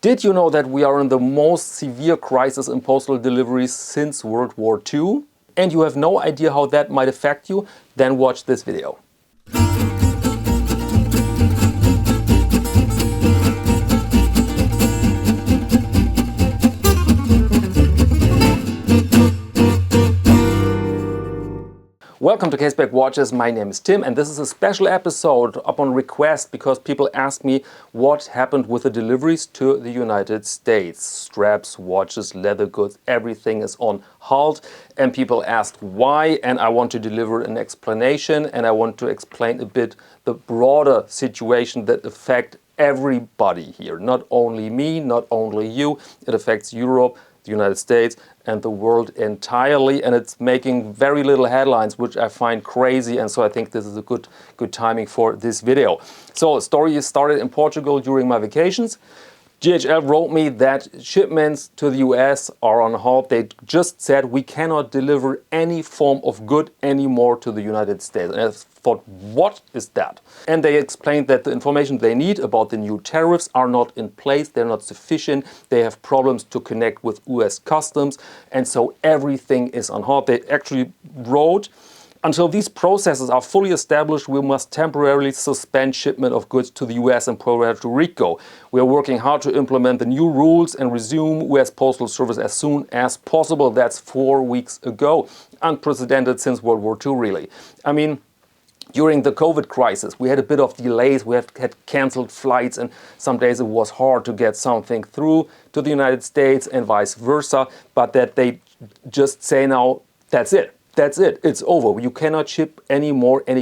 Did you know that we are in the most severe crisis in postal deliveries since World War II? And you have no idea how that might affect you? Then watch this video. Welcome to Caseback Watches. My name is Tim and this is a special episode upon request because people asked me what happened with the deliveries to the United States. Straps, watches, leather goods, everything is on hold, and people asked why, and I want to deliver an explanation, and I want to explain a bit the broader situation that affects everybody here. Not only me, not only you, it affects Europe, the United States and the world entirely, and it's making very little headlines, which I find crazy, and so I think this is a good timing for this video. So, story started in Portugal during my vacations. DHL wrote me that shipments to the US are on hold. They just said we cannot deliver any form of good anymore to the United States. And I thought, what is that? And they explained that the information they need about the new tariffs are not in place, they're not sufficient, they have problems to connect with US customs, and so everything is on hold. They actually wrote, until these processes are fully established, we must temporarily suspend shipment of goods to the US and Puerto Rico. We are working hard to implement the new rules and resume US Postal Service as soon as possible. That's 4 weeks ago. Unprecedented since World War II, really. I mean, during the COVID crisis, we had a bit of delays, we had cancelled flights, and some days it was hard to get something through to the United States and vice versa, but that they just say now, that's it. That's it. It's over. You cannot ship any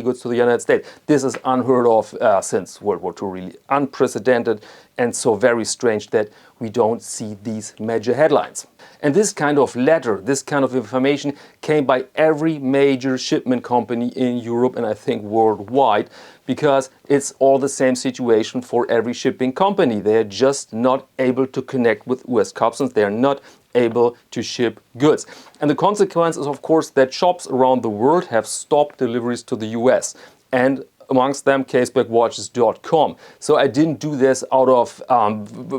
goods to the United States. This is unheard of since World War II, really unprecedented, and so very strange that we don't see these major headlines. And this kind of letter, this kind of information came by every major shipment company in Europe and I think worldwide, because it's all the same situation for every shipping company. They are just not able to connect with US customs. They are not able to ship goods. And the consequence is, of course, that shops around the world have stopped deliveries to the US, and amongst them Casebackwatches.com. So I didn't do this out of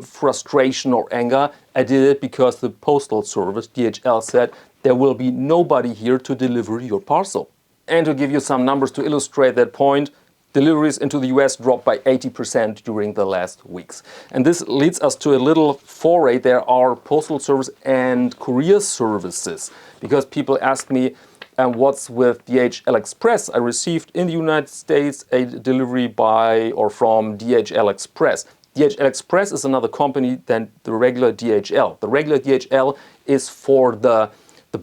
frustration or anger. I did it because the postal service, DHL, said there will be nobody here to deliver your parcel. And to give you some numbers to illustrate that point, deliveries into the US dropped by 80% during the last weeks. And this leads us to a little foray. There are postal service and courier services, because people ask me, what's with DHL Express? I received in the United States a delivery by or from DHL Express. DHL Express is another company than the regular DHL. The regular DHL is for the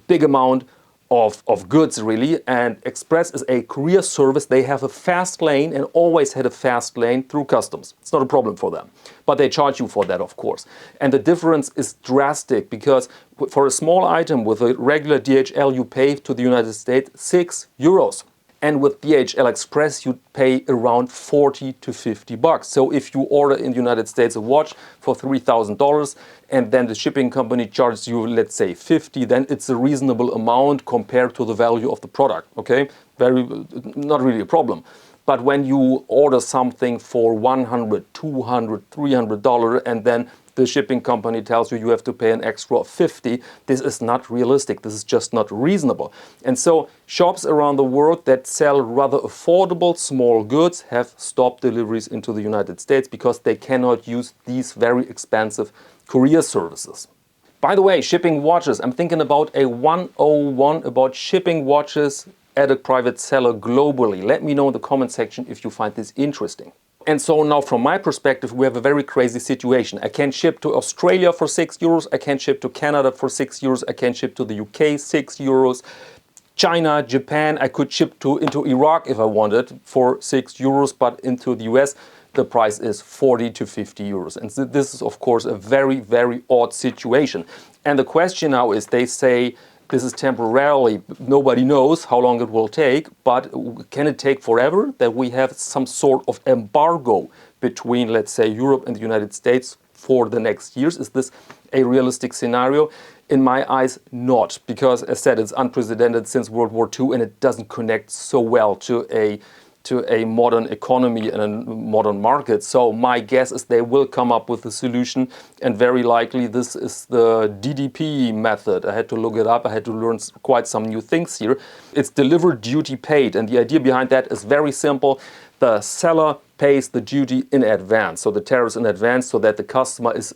big amount of goods, really, and Express is a courier service. They have a fast lane and always had a fast lane through customs. It's not a problem for them, but they charge you for that, of course. And the difference is drastic, because for a small item with a regular DHL you pay to the United States €6. And with DHL Express, you pay around 40 to 50 bucks. So if you order in the United States a watch for $3,000 and then the shipping company charges you, let's say 50, then it's a reasonable amount compared to the value of the product, okay? Not really a problem. But when you order something for $100, $200, $300 and then the shipping company tells you you have to pay an extra of 50, this is not realistic. This is just not reasonable. And so shops around the world that sell rather affordable small goods have stopped deliveries into the United States because they cannot use these very expensive courier services. By the way, shipping watches. I'm thinking about a 101 about shipping watches at a private seller globally. Let me know in the comment section if you find this interesting. And so now from my perspective, we have a very crazy situation. I can ship to Australia for €6, I can ship to Canada for €6, I can ship to the UK €6, China, Japan, I could ship into Iraq if I wanted for €6, but into the US the price is 40 to 50 euros. And so this is of course a very, very odd situation. And the question now is, they say this is temporarily, nobody knows how long it will take, but can it take forever? That we have some sort of embargo between, let's say, Europe and the United States for the next years? Is this a realistic scenario? In my eyes, not, because as said, it's unprecedented since World War II and it doesn't connect so well to a to a modern economy and a modern market. So my guess is they will come up with a solution, and very likely this is the DDP method. I had to look it up. I had to learn quite some new things here. It's delivered duty paid, and the idea behind that is very simple. The seller pays the duty in advance, so the tariffs in advance, so that the customer is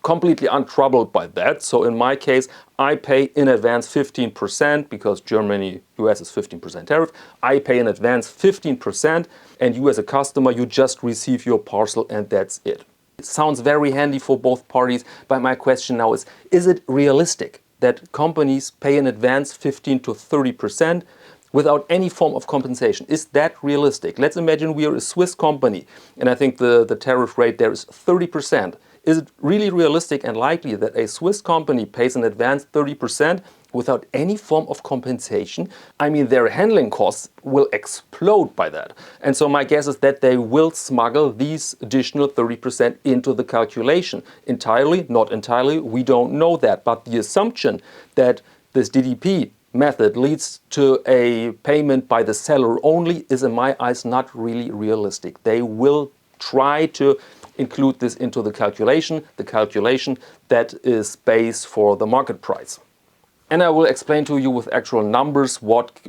completely untroubled by that. So in my case, I pay in advance 15% because Germany, US is 15% tariff. I pay in advance 15%, and you as a customer, you just receive your parcel and that's it. It sounds very handy for both parties, but my question now is it realistic that companies pay in advance 15 to 30% without any form of compensation? Is that realistic? Let's imagine we are a Swiss company, and I think the tariff rate there is 30%. Is it really realistic and likely that a Swiss company pays in advance 30% without any form of compensation? I mean, their handling costs will explode by that. And so my guess is that they will smuggle these additional 30% into the calculation. Entirely, not entirely, we don't know that. But the assumption that this DDP method leads to a payment by the seller only is, in my eyes, not really realistic. They will try to include this into the calculation that is base for the market price. And I will explain to you with actual numbers what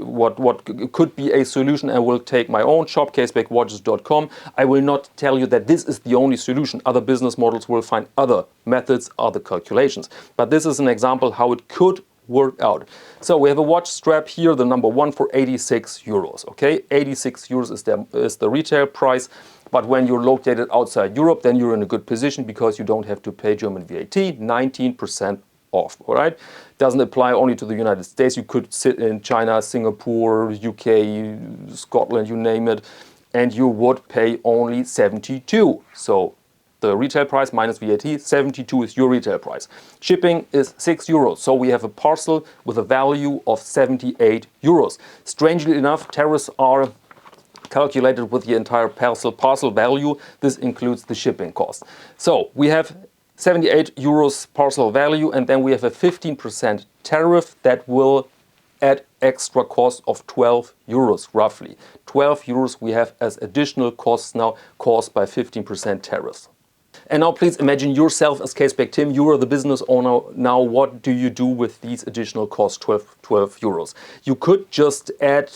could be a solution. I will take my own shop, casebackwatches.com. I will not tell you that this is the only solution. Other business models will find other methods, other calculations. But this is an example how it could work out. So we have a watch strap here, the number one, for 86 euros. Okay, 86 euros is the retail price. But when you're located outside Europe, then you're in a good position because you don't have to pay German VAT, 19% off. All right, doesn't apply only to the United States. You could sit in China, Singapore, UK, Scotland, you name it, and you would pay only 72. So the retail price minus VAT, 72 is your retail price. Shipping is 6 euros. So we have a parcel with a value of 78 euros. Strangely enough, tariffs are calculated with the entire parcel value. This includes the shipping cost. So we have 78 euros parcel value, and then we have a 15% tariff that will add extra cost of 12 euros roughly. 12 euros we have as additional costs now caused by 15% tariffs. And now please imagine yourself as Caseback Tim. You are the business owner. Now what do you do with these additional costs, 12 euros? You could just add,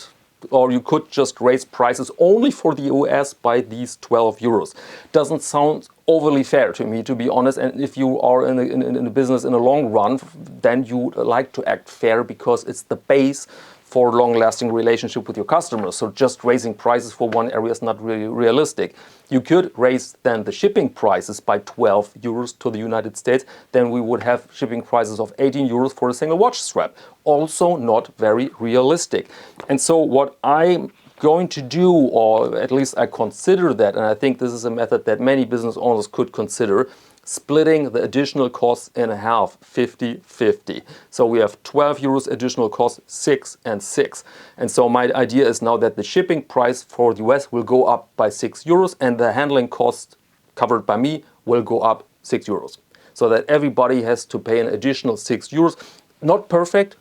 or you could just raise prices only for the US by these 12 euros. Doesn't sound overly fair to me, to be honest. And if you are in a business in the long run, then you like to act fair because it's the base for long-lasting relationship with your customers. So just raising prices for one area is not really realistic. You could raise then the shipping prices by 12 euros to the United States. Then we would have shipping prices of 18 euros for a single watch strap. Also not very realistic. And so what I'm going to do, or at least I consider that, and I think this is a method that many business owners could consider, splitting the additional costs in half, 50-50. So we have 12 euros additional cost, 6 and 6. And so my idea is now that the shipping price for the US will go up by 6 euros and the handling cost covered by me will go up 6 euros. So that everybody has to pay an additional 6 euros. Not perfect,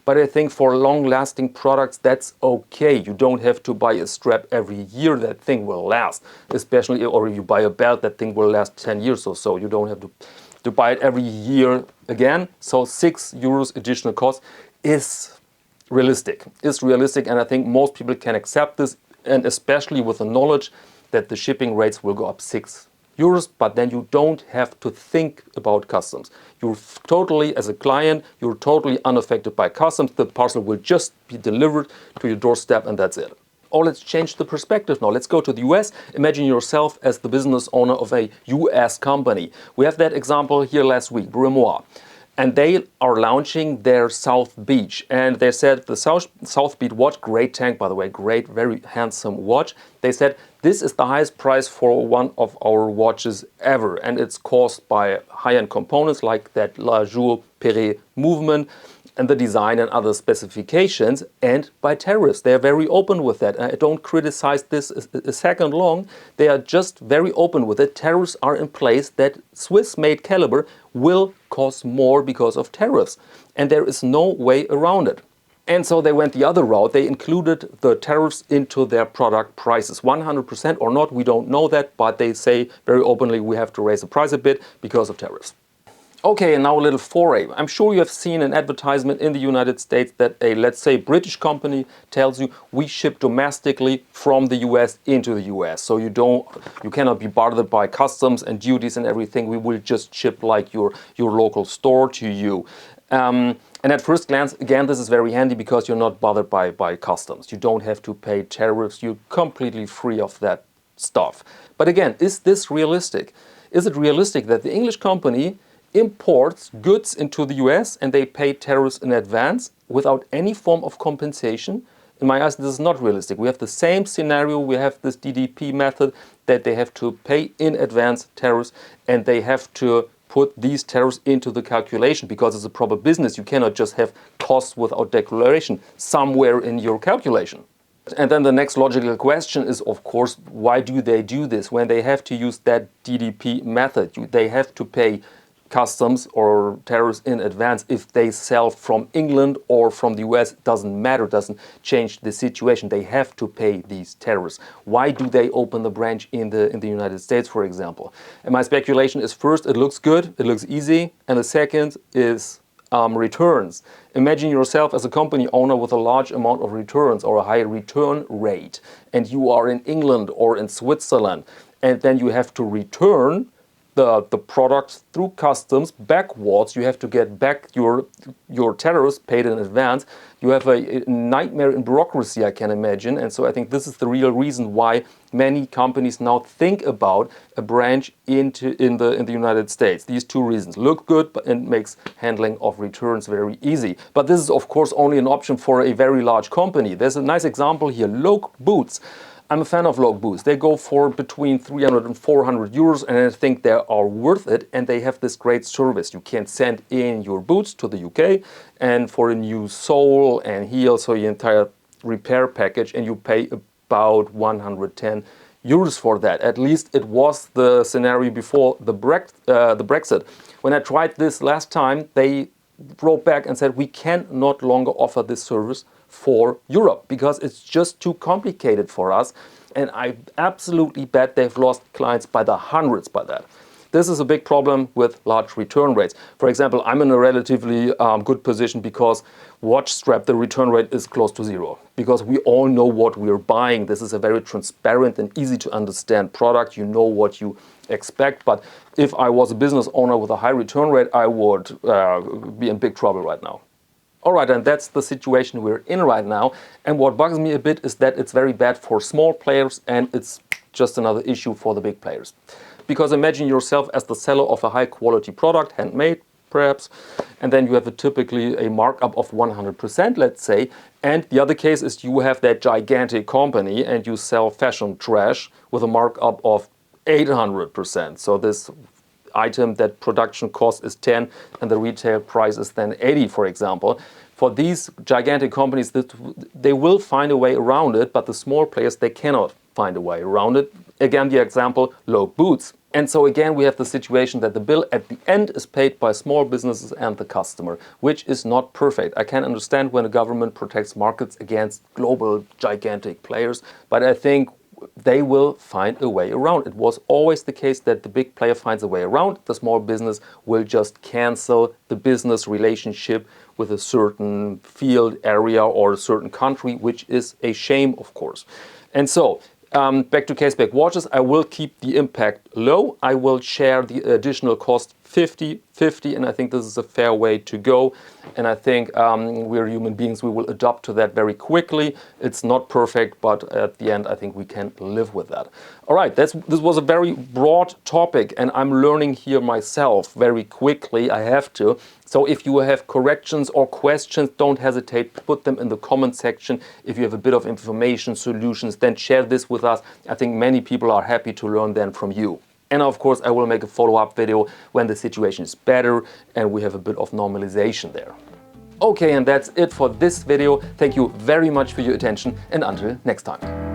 but I think for long-lasting products, that's okay. You don't have to buy a strap every year. That thing will last. Especially, or you buy a belt, that thing will last 10 years or so. You don't have to buy it every year again. So 6 euros additional cost is realistic. And I think most people can accept this, and especially with the knowledge that the shipping rates will go up 6 euros, but then you don't have to think about customs. You're totally, as a client, you're totally unaffected by customs. The parcel will just be delivered to your doorstep and that's it. Or let's change the perspective now. Let's go to the US. Imagine yourself as the business owner of a US company. We have that example here last week, Grimoire. And they are launching their South Beach. And they said the South Beach watch, great tank, by the way, great, very handsome watch. They said this is the highest price for one of our watches ever. And it's caused by high-end components like that La Jour Perret movement and the design and other specifications, and by tariffs. They are very open with that. I don't criticize this a second long. They are just very open with it. Tariffs are in place that Swiss-made caliber will cost more because of tariffs. And there is no way around it. And so they went the other route. They included the tariffs into their product prices. 100% or not, we don't know that, but they say very openly we have to raise the price a bit because of tariffs. Okay, and now a little foray. I'm sure you have seen an advertisement in the United States that a, let's say, British company tells you we ship domestically from the US into the US. So you cannot be bothered by customs and duties and everything. We will just ship like your local store to you. And at first glance, again, this is very handy because you're not bothered by customs. You don't have to pay tariffs. You're completely free of that stuff. But again, is this realistic? Is it realistic that the English company imports goods into the US and they pay tariffs in advance without any form of compensation? In my eyes, this is not realistic. We have the same scenario. We have this DDP method that they have to pay in advance tariffs and they have to put these tariffs into the calculation because it's a proper business. You cannot just have costs without declaration somewhere in your calculation. And then the next logical question is, of course, why do they do this? When they have to use that DDP method, they have to pay customs or tariffs in advance. If they sell from England or from the US, doesn't matter, doesn't change the situation. They have to pay these tariffs. Why do they open the branch in the United States, for example? And my speculation is, first, it looks good, it looks easy, and the second is returns. Imagine yourself as a company owner with a large amount of returns or a high return rate, and you are in England or in Switzerland, and then you have to return the products through customs backwards. You have to get back your tariffs paid in advance. You have a nightmare in bureaucracy, I can imagine. And so I think this is the real reason why many companies now think about a branch in the United States. These two reasons: look good and makes handling of returns very easy. But this is of course only an option for a very large company. There's a nice example here: Loc Boots. I'm a fan of Loc Boots. They go for between 300 and 400 euros, and I think they are worth it, and they have this great service. You can send in your boots to the UK, and for a new sole and heel, so your entire repair package, and you pay about 110 euros for that. At least it was the scenario before the Brexit. When I tried this last time, they wrote back and said we can not longer offer this service for Europe because it's just too complicated for us, and I absolutely bet they've lost clients by the hundreds by that. This is a big problem with large return rates. For example, I'm in a relatively good position because watch strap, the return rate is close to zero because we all know what we're buying. This is a very transparent and easy to understand product. You know what you expect. But if I was a business owner with a high return rate, I would be in big trouble right now. All right, and that's the situation we're in right now. And what bugs me a bit is that it's very bad for small players and it's just another issue for the big players. Because imagine yourself as the seller of a high quality product, handmade perhaps, and then you have typically a markup of 100%, let's say. And the other case is you have that gigantic company and you sell fashion trash with a markup of 800%. So this item that production cost is 10 and the retail price is then 80, for example. For these gigantic companies, they will find a way around it, but the small players, they cannot find a way around it. Again, the example, Loc Boots. And so again, we have the situation that the bill at the end is paid by small businesses and the customer, which is not perfect. I can understand when a government protects markets against global gigantic players, but I think they will find a way around. It was always the case that the big player finds a way around. The small business will just cancel the business relationship with a certain field area or a certain country, which is a shame, of course. And so, back to Caseback Watches, I will keep the impact low. I will share the additional cost 50-50, and I think this is a fair way to go. And I think we're human beings, we will adapt to that very quickly. It's not perfect, but at the end, I think we can live with that. All right, this was a very broad topic, and I'm learning here myself very quickly. I have to. So if you have corrections or questions, don't hesitate, put them in the comment section. If you have a bit of information, solutions, then share this with us. I think many people are happy to learn then from you. And of course, I will make a follow-up video when the situation is better and we have a bit of normalization there. Okay, and that's it for this video. Thank you very much for your attention, and until next time.